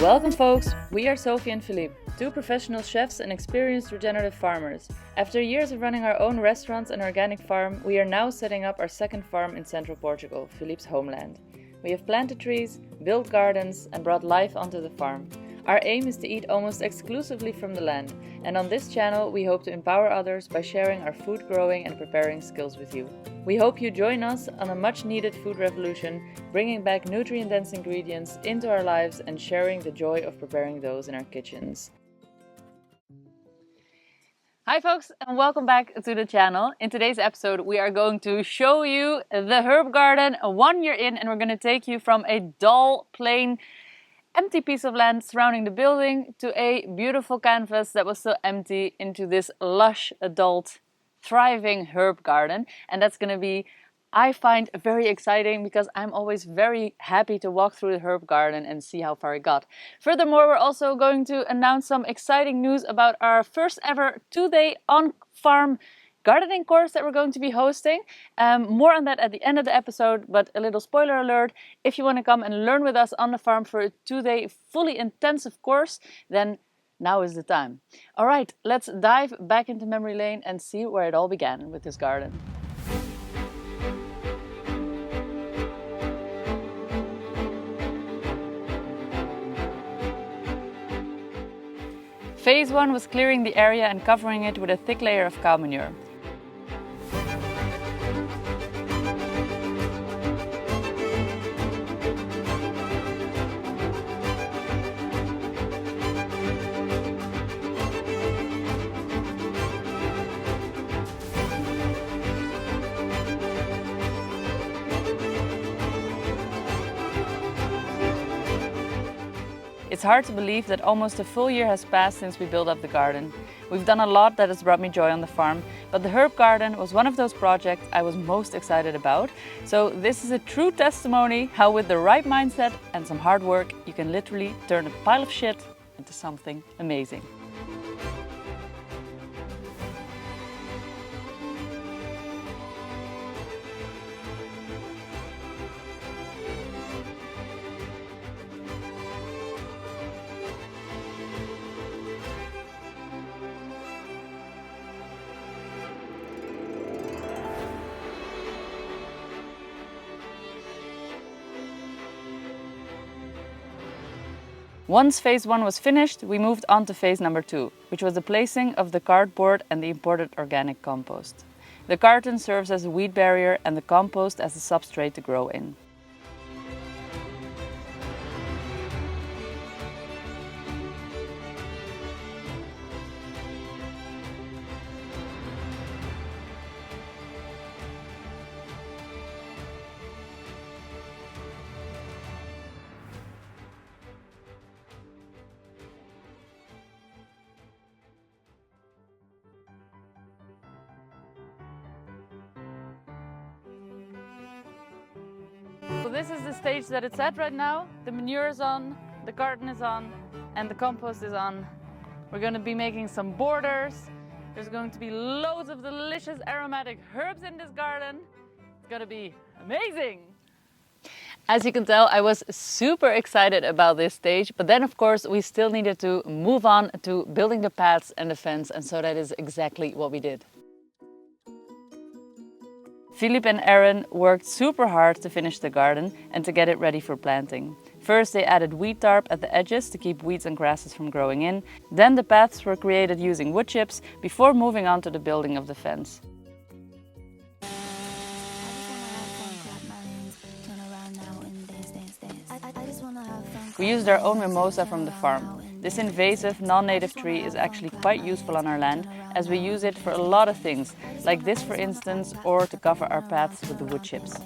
Welcome folks, we are Sophie and Philippe, two professional chefs and experienced regenerative farmers. After years of running our own restaurants and organic farm, we are now setting up our second farm in central Portugal, Philippe's homeland. We have planted trees, built gardens and brought life onto the farm. Our aim is to eat almost exclusively from the land, and on this channel we hope to empower others by sharing our food growing and preparing skills with you. We hope you join us on a much needed food revolution, bringing back nutrient-dense ingredients into our lives and sharing the joy of preparing those in our kitchens. Hi folks, and welcome back to the channel. In today's episode we are going to show you the herb garden 1 year in, and we're going to take you from a dull, plain, empty piece of land surrounding the building to a beautiful canvas that was still empty into this lush, adult, thriving herb garden. And that's going to be, I find, very exciting because I'm always very happy to walk through the herb garden and see how far it got. Furthermore, we're also going to announce some exciting news about our first ever 2-day on-farm gardening course that we're going to be hosting. More on that at the end of the episode, but a little spoiler alert: if you want to come and learn with us on the farm for a 2-day fully intensive course, then now is the time. All right, let's dive back into memory lane and see where it all began with this garden. Phase 1 was clearing the area and covering it with a thick layer of cow manure. It's hard to believe that almost a full year has passed since we built up the garden. We've done a lot that has brought me joy on the farm, but the herb garden was one of those projects I was most excited about. So this is a true testimony how with the right mindset and some hard work you can literally turn a pile of shit into something amazing. Once phase 1 was finished, we moved on to phase number 2, which was the placing of the cardboard and the imported organic compost. The carton serves as a weed barrier and the compost as a substrate to grow in. So this is the stage that it's at right now. The manure is on, the carton is on, and the compost is on. We're going to be making some borders. There's going to be loads of delicious aromatic herbs in this garden. It's going to be amazing! As you can tell, I was super excited about this stage, but then of course we still needed to move on to building the paths and the fence, and so that is exactly what we did. Philippe and Aaron worked super hard to finish the garden and to get it ready for planting. First they added weed tarp at the edges to keep weeds and grasses from growing in. Then the paths were created using wood chips before moving on to the building of the fence. We used our own mimosa from the farm. This invasive, non-native tree is actually quite useful on our land, as we use it for a lot of things, like this for instance, or to cover our paths with the wood chips.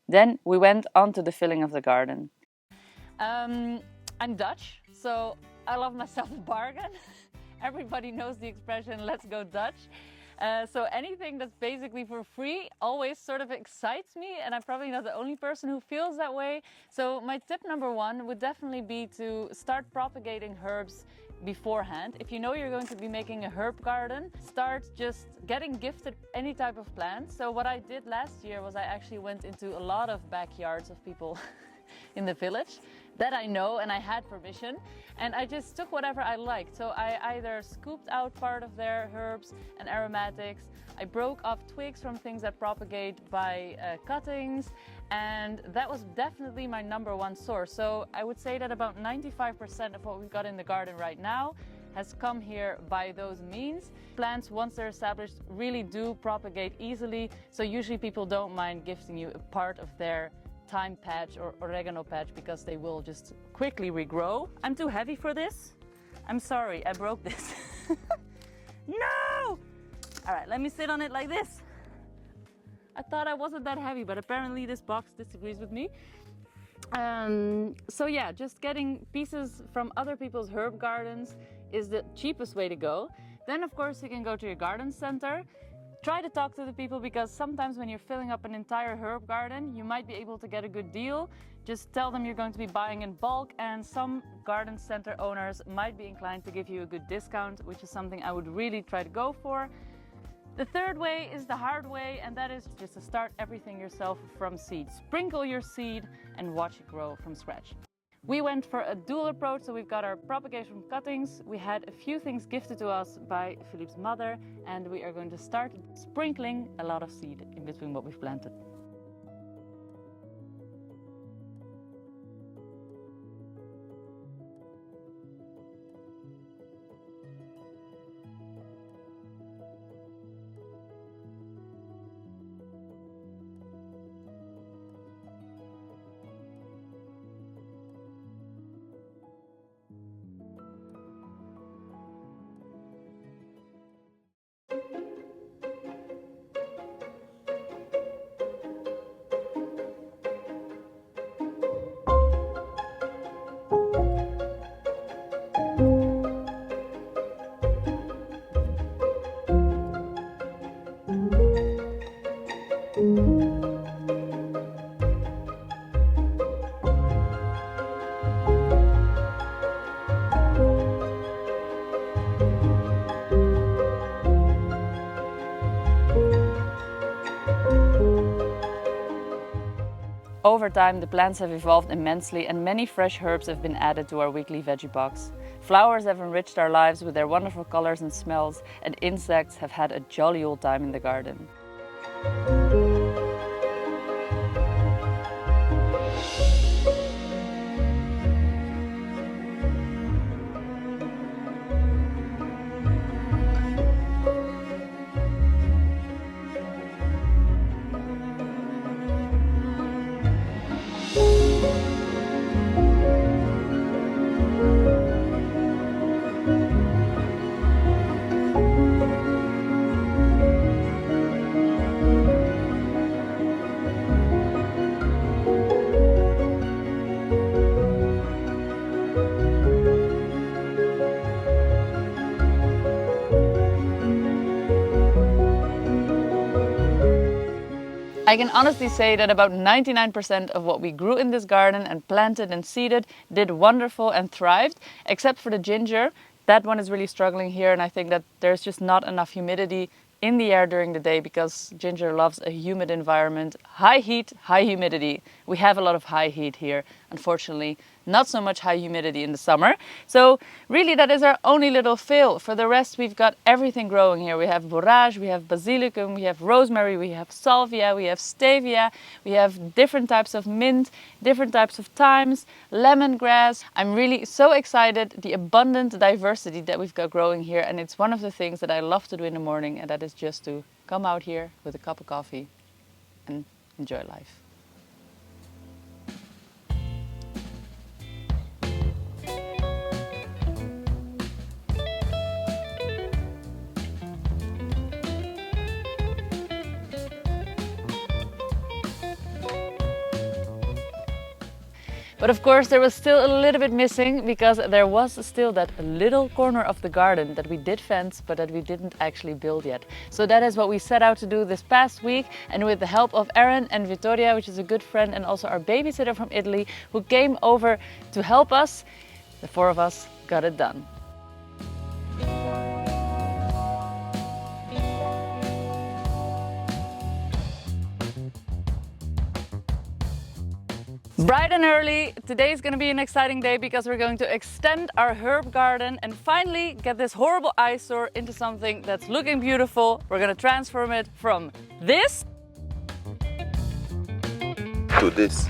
Then we went on to the filling of the garden. I'm Dutch, so I love myself a bargain. Everybody knows the expression, let's go Dutch. So anything that's basically for free always sort of excites me, and I'm probably not the only person who feels that way. So my tip number one would definitely be to start propagating herbs beforehand. If you know you're going to be making a herb garden, start just getting gifted any type of plant. So what I did last year was I actually went into a lot of backyards of people in the village that I know and I had permission, and I just took whatever I liked. So I either scooped out part of their herbs and aromatics, I broke off twigs from things that propagate by cuttings, and that was definitely my number one source. So I would say that about 95% of what we've got in the garden right now has come here by those means. Plants, once they're established, really do propagate easily, so usually people don't mind gifting you a part of their thyme patch or oregano patch because they will just quickly regrow. I'm too heavy for this. I'm sorry, I broke this. No! All right, let me sit on it like this. I thought I wasn't that heavy, but apparently this box disagrees with me. So yeah, just getting pieces from other people's herb gardens is the cheapest way to go. Then of course you can go to your garden center. Try to talk to the people, because sometimes when you're filling up an entire herb garden, you might be able to get a good deal. Just tell them you're going to be buying in bulk, and some garden center owners might be inclined to give you a good discount, which is something I would really try to go for. The third way is the hard way, and that is just to start everything yourself from seed. Sprinkle your seed and watch it grow from scratch. We went for a dual approach, so we've got our propagation from cuttings. We had a few things gifted to us by Philippe's mother, and we are going to start sprinkling a lot of seed in between what we've planted. Over time, the plants have evolved immensely, and many fresh herbs have been added to our weekly veggie box. Flowers have enriched our lives with their wonderful colors and smells, and insects have had a jolly old time in the garden. I can honestly say that about 99% of what we grew in this garden and planted and seeded did wonderful and thrived, except for the ginger. That one is really struggling here, and I think that there's just not enough humidity in the air during the day, because ginger loves a humid environment. High heat, high humidity. We have a lot of high heat here, unfortunately, not so much high humidity in the summer. So really that is our only little fail. For the rest, we've got everything growing here. We have borage, we have basilicum, we have rosemary, we have salvia, we have stevia, we have different types of mint, different types of thymes, lemongrass. I'm really so excited, the abundant diversity that we've got growing here, and it's one of the things that I love to do in the morning, and that is just to come out here with a cup of coffee and enjoy life. But of course there was still a little bit missing, because there was still that little corner of the garden that we did fence but that we didn't actually build yet. So that is what we set out to do this past week, and with the help of Erin and Vittoria, which is a good friend and also our babysitter from Italy, who came over to help us, the four of us got it done. Bright and early, today is going to be an exciting day because we're going to extend our herb garden and finally get this horrible eyesore into something that's looking beautiful. We're going to transform it from this to this.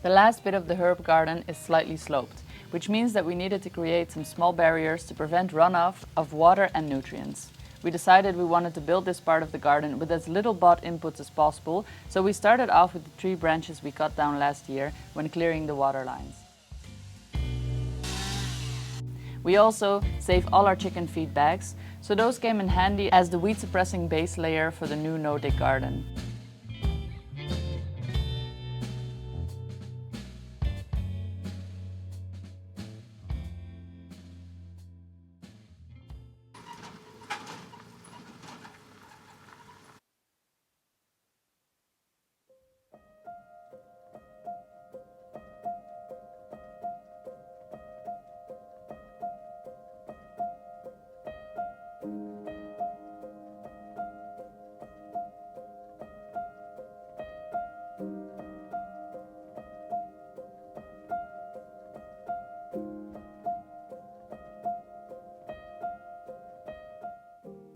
The last bit of the herb garden is slightly sloped, which means that we needed to create some small barriers to prevent runoff of water and nutrients. We decided we wanted to build this part of the garden with as little bought inputs as possible, so we started off with the tree branches we cut down last year when clearing the water lines. We also saved all our chicken feed bags, so those came in handy as the weed suppressing base layer for the new no-dig garden.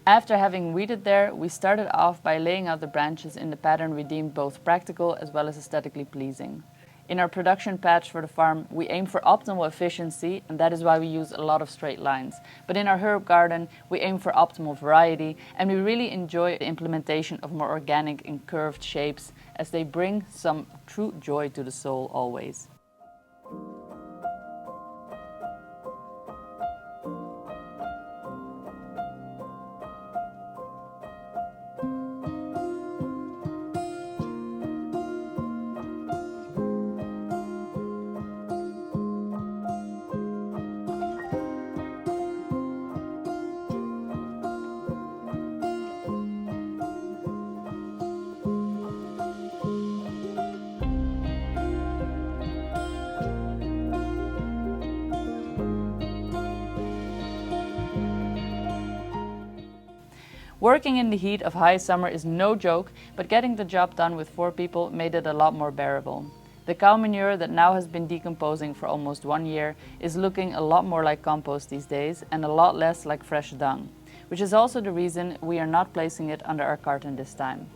After having weeded there, we started off by laying out the branches in the pattern we deemed both practical as well as aesthetically pleasing. In our production patch for the farm, we aim for optimal efficiency, and that is why we use a lot of straight lines. But in our herb garden, we aim for optimal variety, and we really enjoy the implementation of more organic and curved shapes, as they bring some true joy to the soul always. Working in the heat of high summer is no joke, but getting the job done with 4 people made it a lot more bearable. The cow manure that now has been decomposing for almost 1 year is looking a lot more like compost these days and a lot less like fresh dung, which is also the reason we are not placing it under our carton this time.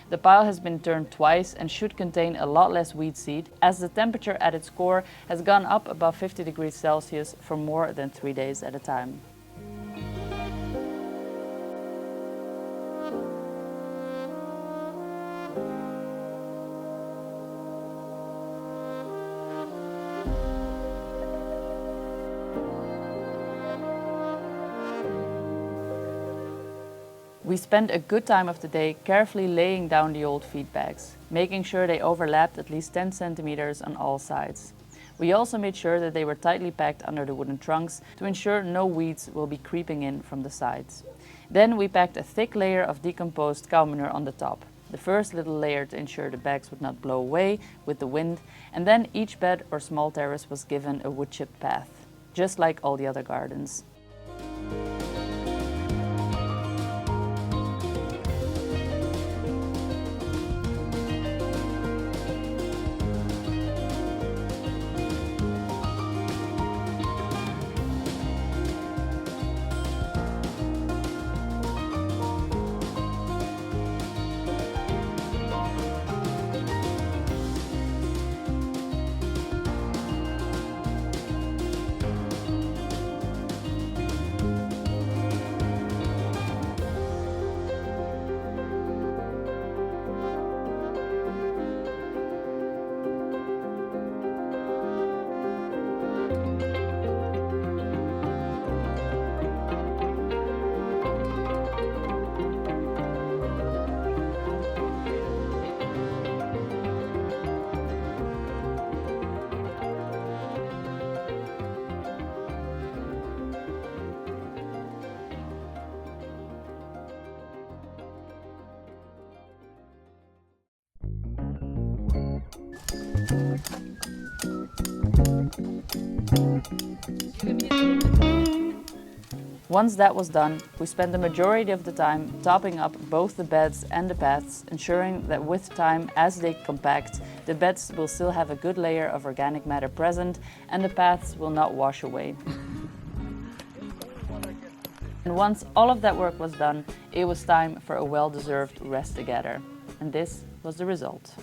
The pile has been turned twice and should contain a lot less weed seed, as the temperature at its core has gone up above 50 degrees Celsius for more than 3 days at a time. We spent a good time of the day carefully laying down the old feed bags, making sure they overlapped at least 10 centimeters on all sides. We also made sure that they were tightly packed under the wooden trunks to ensure no weeds will be creeping in from the sides. Then we packed a thick layer of decomposed cow manure on the top. The first little layer to ensure the bags would not blow away with the wind, and then each bed or small terrace was given a wood-chipped path, just like all the other gardens. Once that was done, we spent the majority of the time topping up both the beds and the paths, ensuring that with time, as they compact, the beds will still have a good layer of organic matter present and the paths will not wash away. And once all of that work was done, it was time for a well-deserved rest together. And this was the result.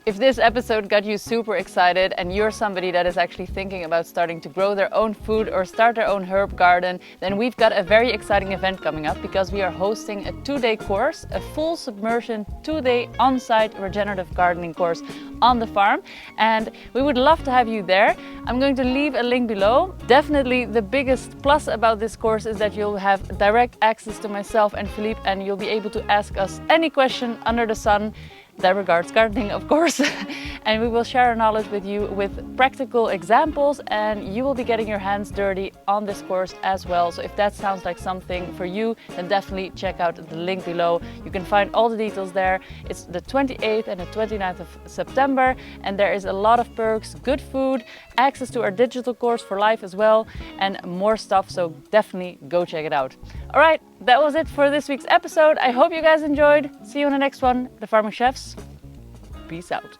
If this episode got you super excited and you're somebody that is actually thinking about starting to grow their own food or start their own herb garden, then we've got a very exciting event coming up because we are hosting a 2-day course, a full submersion 2-day on-site regenerative gardening course on the farm, and we would love to have you there. I'm going to leave a link below. Definitely the biggest plus about this course is that you'll have direct access to myself and Philippe, and you'll be able to ask us any question under the sun that regards gardening, of course. And we will share our knowledge with you with practical examples, and you will be getting your hands dirty on this course as well. So if that sounds like something for you, then definitely check out the link below. You can find all the details there. It's the 28th and the 29th of September, and there is a lot of perks, good food, access to our digital course for life as well, and more stuff, so definitely go check it out. All right, that was it for this week's episode. I hope you guys enjoyed. See you on the next one. The Farming Chefs, peace out.